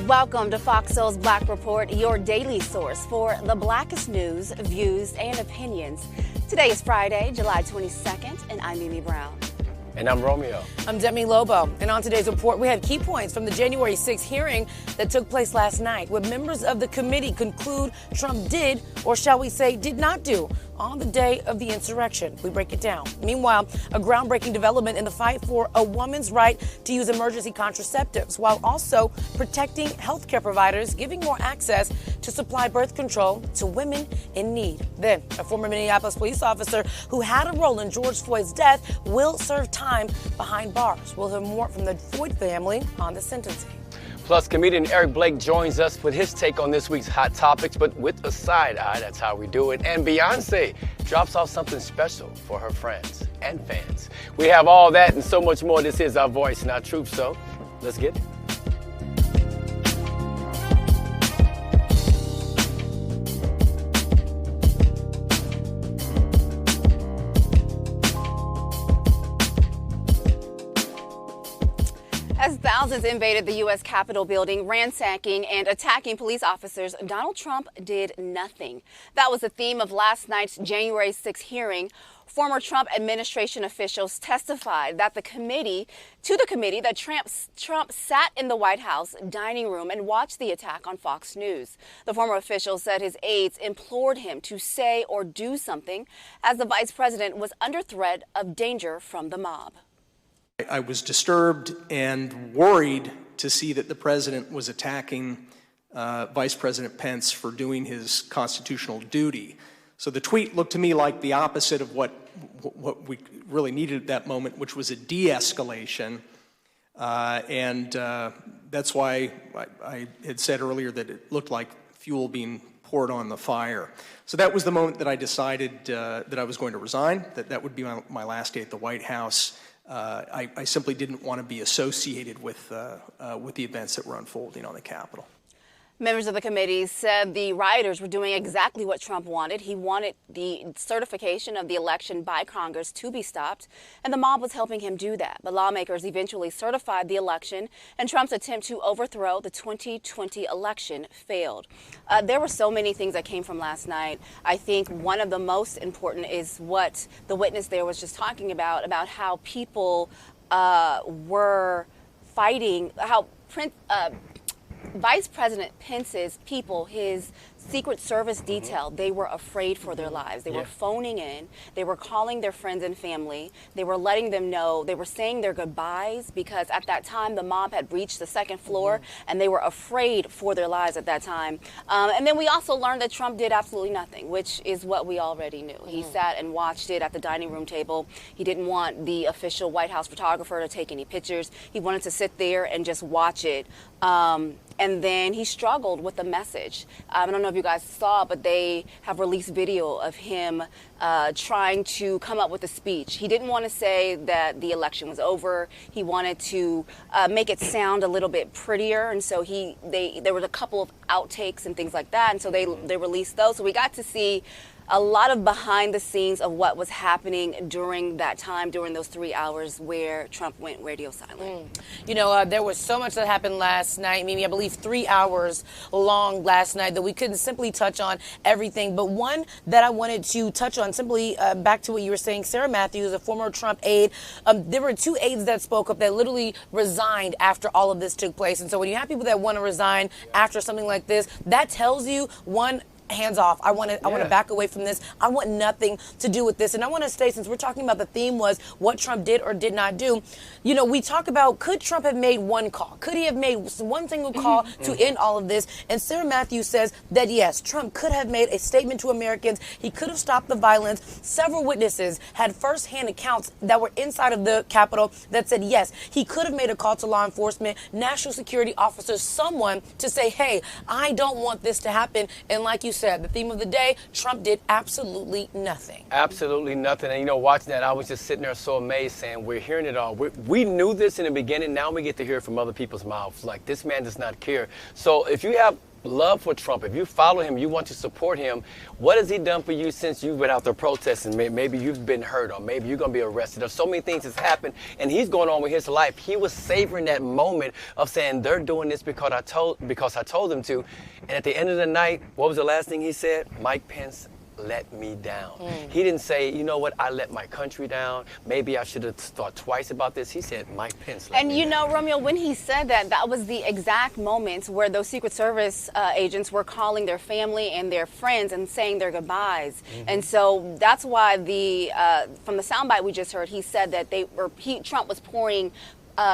Welcome to Fox Soul's Black Report, your daily source for the blackest news, views, and opinions. Today is Friday, July 22nd, and I'm Mimi Brown. And I'm Romeo. I'm Demi Lobo. And on today's report, we have key points from the January 6th hearing that took place last night, where members of the committee conclude Trump did, or shall we say, did not do, on the day of the insurrection. We break it down. Meanwhile, a groundbreaking development in the fight for a woman's right to use emergency contraceptives, while also protecting healthcare providers, giving more access to supply birth control to women in need. Then, a former Minneapolis police officer who had a role in George Floyd's death will serve time behind bars. We'll hear more from the Floyd family on the sentencing. Plus, comedian Eric Blake joins us with his take on this week's hot topics, but with a side eye. That's how we do it. And Beyonce drops off something special for her friends and fans. We have all that and so much more. This is Our Voice, Not Truth, so let's get it. As thousands invaded the U.S. Capitol building, ransacking and attacking police officers, Donald Trump did nothing. That was the theme of last night's January 6th hearing. Former Trump administration officials testified that that Trump sat in the White House dining room and watched the attack on Fox News. The former official said his aides implored him to say or do something as the vice president was under threat of danger from the mob. I was disturbed and worried to see that the president was attacking Vice President Pence for doing his constitutional duty. So the tweet looked to me like the opposite of what we really needed at that moment, which was a de-escalation. And that's why I had said earlier that it looked like fuel being poured on the fire. So that was the moment that I decided that I was going to resign, that would be my last day at the White House. I simply didn't want to be associated with the events that were unfolding on the Capitol. Members of the committee said the rioters were doing exactly what Trump wanted. He wanted the certification of the election by Congress to be stopped, and the mob was helping him do that. But lawmakers eventually certified the election, and Trump's attempt to overthrow the 2020 election failed. There were so many things that came from last night. I think one of the most important is what the witness there was just talking about how people were fighting, how Vice President Pence's people, his Secret Service detail, they were afraid for their lives. They were phoning in. They were calling their friends and family. They were letting them know. They were saying their goodbyes because at that time the mob had reached the second floor and they were afraid for their lives at that time. And then we also learned that Trump did absolutely nothing, which is what we already knew. He sat and watched it at the dining room table. He didn't want the official White House photographer to take any pictures. He wanted to sit there and just watch it. And then he struggled with the message. I don't know if you guys saw, but they have released video of him trying to come up with a speech. He didn't want to say that the election was over. He wanted to make it sound a little bit prettier, and so there was a couple of outtakes and things like that, and so they released those. So we got to see a lot of behind the scenes of what was happening during that time, during those 3 hours where Trump went radio silent. You know, there was so much that happened last night. Maybe I believe 3 hours long last night that we couldn't simply touch on everything. But one that I wanted to touch on, simply back to what you were saying, Sarah Matthews, a former Trump aide, there were 2 aides that spoke up that literally resigned after all of this took place. And so when you have people that want to resign after something like this, that tells you, one, hands off. I want to back away from this. I want nothing to do with this. And I want to say, since we're talking about the theme was what Trump did or did not do, you know, we talk about, could Trump have made one call? Could he have made one single call to end all of this? And Sarah Matthews says that, yes, Trump could have made a statement to Americans. He could have stopped the violence. Several witnesses had firsthand accounts that were inside of the Capitol that said, yes, he could have made a call to law enforcement, national security officers, someone to say, hey, I don't want this to happen. And like you said, the theme of the day, Trump did absolutely nothing. Absolutely nothing. And, you know, watching that, I was just sitting there so amazed saying, we're hearing it all. We knew this in the beginning. Now we get to hear it from other people's mouths. Like, this man does not care. So if you have love for Trump, if you follow him, you want to support him, what has he done for you since you've been out there protesting? Maybe you've been hurt, or maybe you're going to be arrested. There's so many things that's happened, and he's going on with his life. He was savoring that moment of saying, they're doing this because I told them to. And at the end of the night, what was the last thing he said? Mike Pence let me down. He didn't say, you know what, I let my country down. Maybe I should have thought twice about this. He said, Mike Pence let me down. And you know, Romeo, when he said that, that was the exact moment where those Secret Service agents were calling their family and their friends and saying their goodbyes. And so that's why from the soundbite we just heard, he said that Trump was pouring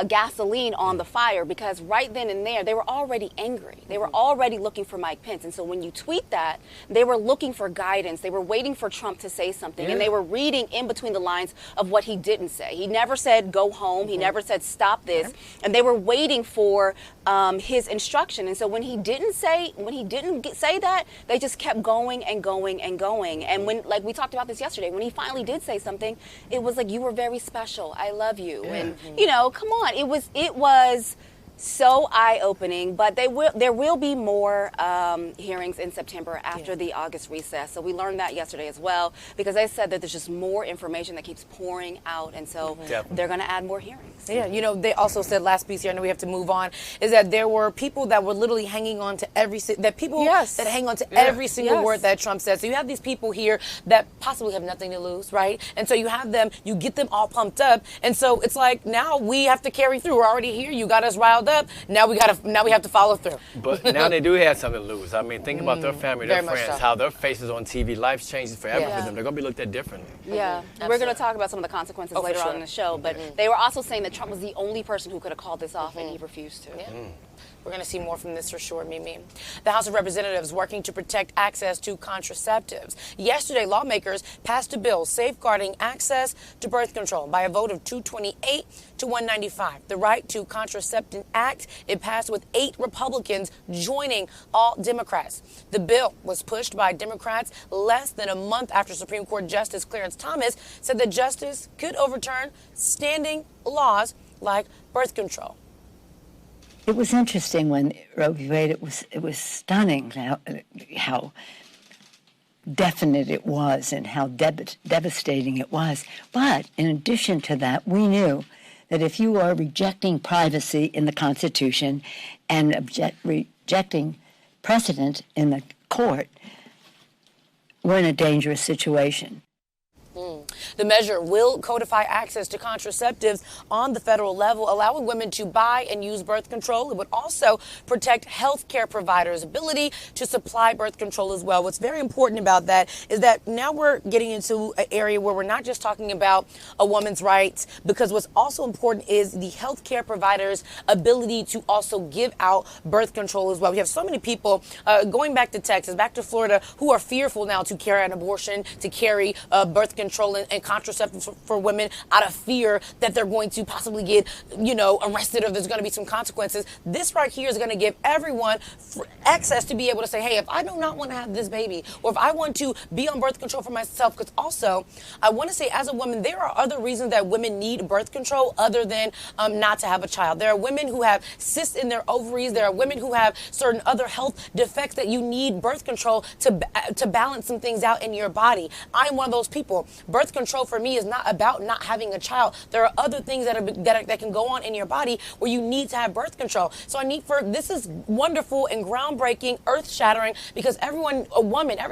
gasoline on the fire, because right then and there they were already angry. They were already looking for Mike Pence. And so when you tweet that, they were looking for guidance. They were waiting for Trump to say something, and they were reading in between the lines of what he didn't say. He never said go home. He never said stop this. And they were waiting for his instruction. And so when he didn't say that, they just kept going and going and going. And when, like we talked about this yesterday, when he finally did say something, it was like, you were very special. I love you. And you know, come on. It was so eye-opening, but there will be more hearings in September after the August recess. So we learned that yesterday as well, because they said that there's just more information that keeps pouring out, and so they're going to add more hearings. Yeah, you know, they also said last piece here, I know we have to move on, is that there were people that were literally hanging on to every that hang on to every single word that Trump said. So you have these people here that possibly have nothing to lose, right? And so you have them, you get them all pumped up, and so it's like, now we have to carry through. We're already here. You got us riled up. Now we have to follow through. But now they do have something to lose. I mean, think about their family, their Very much friends, so. how their faces on TV. Life's changes forever for them. They're going to be looked at differently. Yeah, we're going to talk about some of the consequences later on in the show, but they were also saying that Trump was the only person who could have called this off, and he refused to. We're going to see more from this for sure, Mimi. The House of Representatives working to protect access to contraceptives. Yesterday, lawmakers passed a bill safeguarding access to birth control by a vote of 228 to 195. The Right to Contraception Act, it passed with 8 Republicans joining all Democrats. The bill was pushed by Democrats less than a month after Supreme Court Justice Clarence Thomas said that justice could overturn standing laws like birth control. It was interesting when Roe v. Wade. It was stunning how definite it was and how devastating it was. But in addition to that, we knew that if you are rejecting privacy in the Constitution and rejecting precedent in the court, we're in a dangerous situation. The measure will codify access to contraceptives on the federal level, allowing women to buy and use birth control. It would also protect health care providers' ability to supply birth control as well. What's very important about that is that now we're getting into an area where we're not just talking about a woman's rights, because what's also important is the health care providers' ability to also give out birth control as well. We have so many people going back to Texas, back to Florida, who are fearful now to carry an abortion, to carry birth control and contraceptives for women out of fear that they're going to possibly get, arrested, or there's going to be some consequences. This right here is going to give everyone access to be able to say, hey, if I do not want to have this baby, or if I want to be on birth control for myself, because also I want to say, as a woman, there are other reasons that women need birth control other than not to have a child. There are women who have cysts in their ovaries. There are women who have certain other health defects that you need birth control to balance some things out in your body. I'm one of those people. Birth control for me is not about not having a child. There are other things that can go on in your body where you need to have birth control. So this is wonderful and groundbreaking, earth-shattering, because every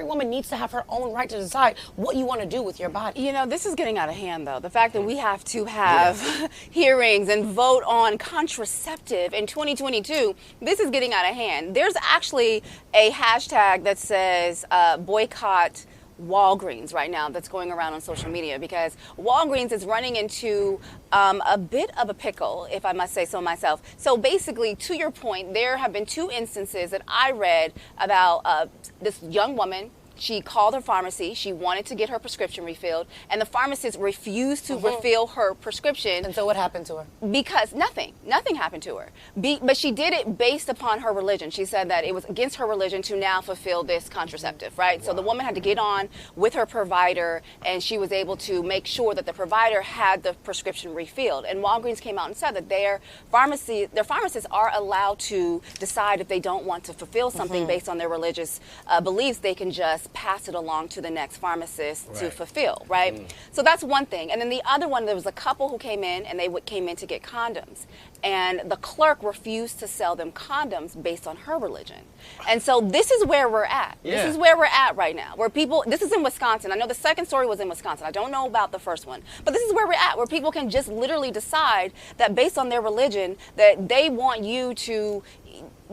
woman needs to have her own right to decide what you want to do with your body. This is getting out of hand, though. The fact that we have to have hearings and vote on contraceptive in 2022, this is getting out of hand. There's actually a hashtag that says boycott Walgreens right now that's going around on social media, because Walgreens is running into a bit of a pickle, if I must say so myself. So basically, to your point, there have been 2 instances that I read about this young woman she called her pharmacy. She wanted to get her prescription refilled, and the pharmacist refused to refill her prescription. And so what happened to her? Because nothing happened to her. But she did it based upon her religion. She said that it was against her religion to now fulfill this contraceptive, right? Wow. So the woman had to get on with her provider, and she was able to make sure that the provider had the prescription refilled. And Walgreens came out and said that their pharmacists are allowed to decide if they don't want to fulfill something based on their religious beliefs. They can just pass it along to the next pharmacist to fulfill, right? So that's one thing. And then the other one, there was a couple who came in, and they came in to get condoms. And the clerk refused to sell them condoms based on her religion. And so this is where we're at. Yeah. This is where we're at right now, where people, this is in Wisconsin. I know the second story was in Wisconsin. I don't know about the first one. But this is where we're at, where people can just literally decide that based on their religion that they want you to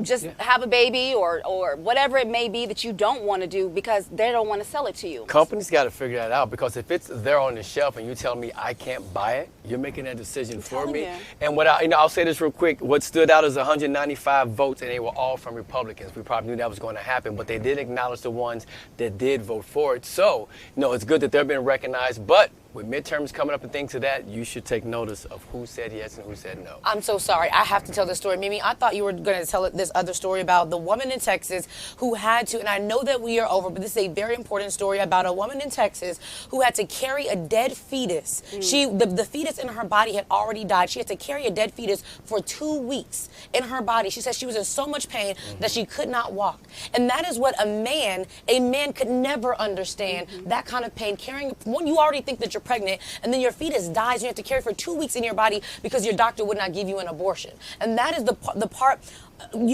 just have a baby or whatever it may be that you don't want to do because they don't want to sell it to you. Companies got to figure that out, because if it's there on the shelf and you tell me I can't buy it, you're making that decision for me. You. And I'll say this real quick. What stood out is 195 votes, and they were all from Republicans. We probably knew that was going to happen, but they did acknowledge the ones that did vote for it. So, it's good that they're being recognized, but with midterms coming up and things of that, you should take notice of who said yes and who said no. I'm so sorry. I have to tell this story. Mimi, I thought you were going to tell this other story about the woman in Texas who had to, and I know that we are over, but this is a very important story about a woman in Texas who had to carry a dead fetus. The fetus in her body had already died. She had to carry a dead fetus for 2 weeks in her body. She said she was in so much pain that she could not walk. And that is what a man could never understand, that kind of pain. Carrying, when you already think that you're pregnant, and then your fetus dies, and you have to carry it for 2 weeks in your body because your doctor would not give you an abortion. And that is the part.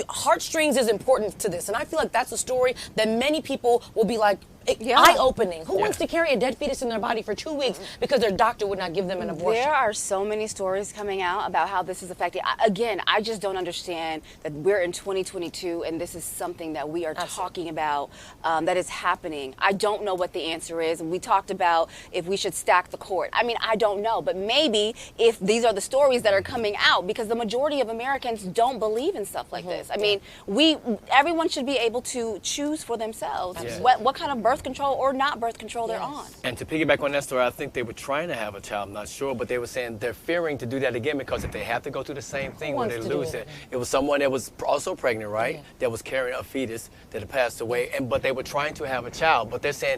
Heartstrings is important to this, and I feel like that's a story that many people will be like, eye-opening. Who wants to carry a dead fetus in their body for 2 weeks because their doctor would not give them an abortion? There are so many stories coming out about how this is affecting. Again, I just don't understand that we're in 2022 and this is something that we are talking about that is happening. I don't know what the answer is. And we talked about if we should stack the court. I mean, I don't know. But maybe if these are the stories that are coming out, because the majority of Americans don't believe in stuff like this. I mean, everyone should be able to choose for themselves what kind of birth control or not birth control they're on. And to piggyback on that story, I think they were trying to have a child, I'm not sure, but they were saying they're fearing to do that again because if they have to go through the same thing when they lose it. It was someone that was also pregnant, right? That was carrying a fetus that had passed away, but they were trying to have a child, but they're saying,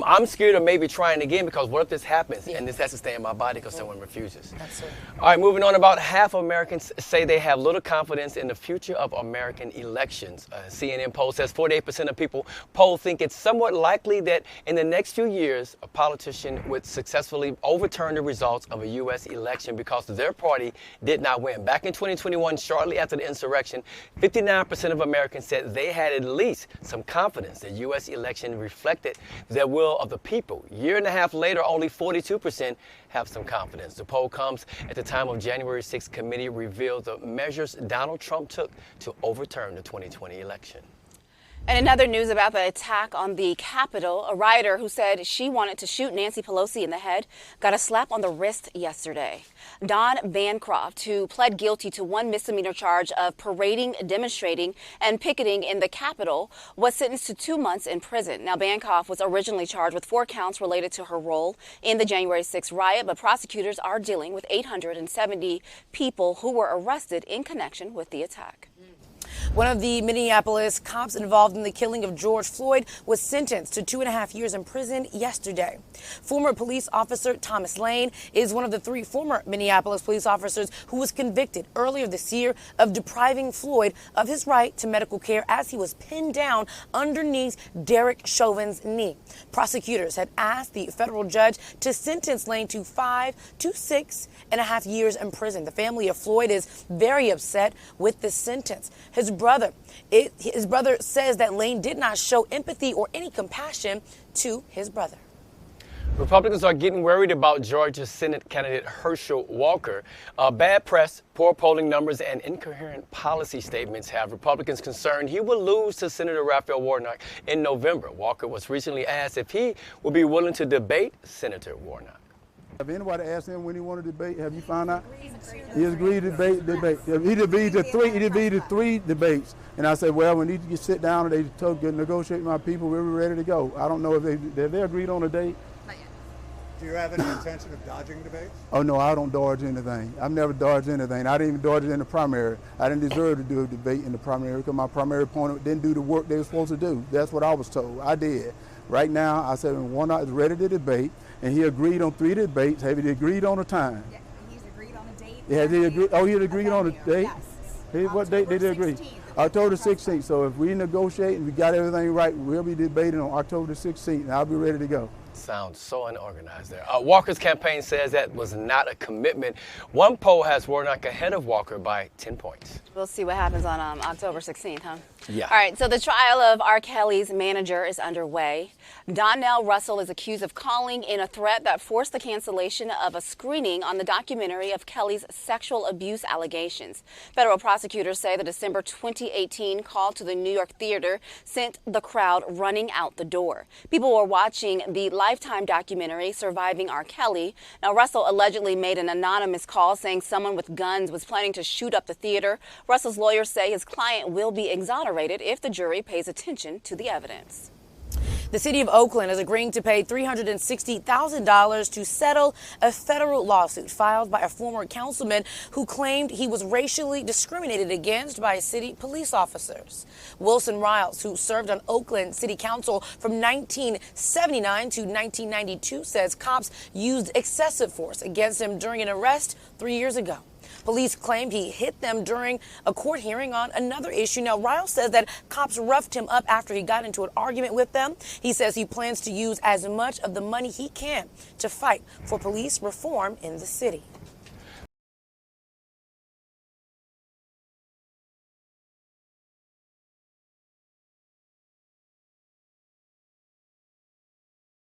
I'm scared of maybe trying again because what if this happens and this has to stay in my body because someone refuses? Absolutely. All right, moving on. About half of Americans say they have little confidence in the future of American elections. CNN poll says 48% of people polled think it's somewhat likely that in the next few years, a politician would successfully overturn the results of a U.S. election because their party did not win. Back in 2021, shortly after the insurrection, 59% of Americans said they had at least some confidence the U.S. election reflected their will of the people. A year and a half later, only 42% have some confidence. The poll comes at the time of January 6th committee revealed the measures Donald Trump took to overturn the 2020 election. And in other news about the attack on the Capitol, a rioter who said she wanted to shoot Nancy Pelosi in the head got a slap on the wrist yesterday. Don Bancroft, who pled guilty to one misdemeanor charge of parading, demonstrating, and picketing in the Capitol, was sentenced to 2 months in prison. Now, Bancroft was originally charged with 4 counts related to her role in the January 6th riot, but prosecutors are dealing with 870 people who were arrested in connection with the attack. One of the Minneapolis cops involved in the killing of George Floyd was sentenced to 2.5 years in prison yesterday. Former police officer Thomas Lane is one of the 3 former Minneapolis police officers who was convicted earlier this year of depriving Floyd of his right to medical care as he was pinned down underneath Derek Chauvin's knee. Prosecutors had asked the federal judge to sentence Lane to 5 to 6.5 years in prison. The family of Floyd is very upset with this sentence. His brother says that Lane did not show empathy or any compassion to his brother. Republicans are getting worried about Georgia Senate candidate Herschel Walker. Bad press, poor polling numbers, and incoherent policy statements have Republicans concerned he will lose to Senator Raphael Warnock in November. Walker was recently asked if he would be willing to debate Senator Warnock. Have anybody asked him when he wanted to debate? Have you found out? He agreed to debate. He agreed to three debates. And I said, well, we need to sit down and they negotiate with my people. We're ready to go. I don't know if they agreed on a date. Not yet. Do you have any intention of dodging debates? Oh, no, I don't dodge anything. I've never dodged anything. I didn't even dodge it in the primary. I didn't deserve to do a debate in the primary because my primary opponent didn't do the work they were supposed to do. That's what I was told. I did. Right now, I said Warnock is ready to debate, and he agreed on 3 debates. Have he agreed on a time? Yeah, he's agreed on a date. Has he agreed? Oh, he agreed on a date? Yes. What date did he agree? 16th. October 16th. So if we negotiate and we got everything right, we'll be debating on October 16th, and I'll be ready to go. Sounds so unorganized there. Walker's campaign says that was not a commitment. One poll has Warnock ahead of Walker by 10 points. We'll see what happens on October 16th, huh? Yeah. All right, so the trial of R. Kelly's manager is underway. Donnell Russell is accused of calling in a threat that forced the cancellation of a screening on the documentary of Kelly's sexual abuse allegations. Federal prosecutors say the December 2018 call to the New York theater sent the crowd running out the door. People were watching the Lifetime documentary, Surviving R. Kelly. Now, Russell allegedly made an anonymous call saying someone with guns was planning to shoot up the theater. Russell's lawyers say his client will be exonerated if the jury pays attention to the evidence. The city of Oakland is agreeing to pay $360,000 to settle a federal lawsuit filed by a former councilman who claimed he was racially discriminated against by city police officers. Wilson Riles, who served on Oakland City Council from 1979 to 1992, says cops used excessive force against him during an arrest 3 years ago. Police claimed he hit them during a court hearing on another issue. Now, Riles says that cops roughed him up after he got into an argument with them. He says he plans to use as much of the money he can to fight for police reform in the city.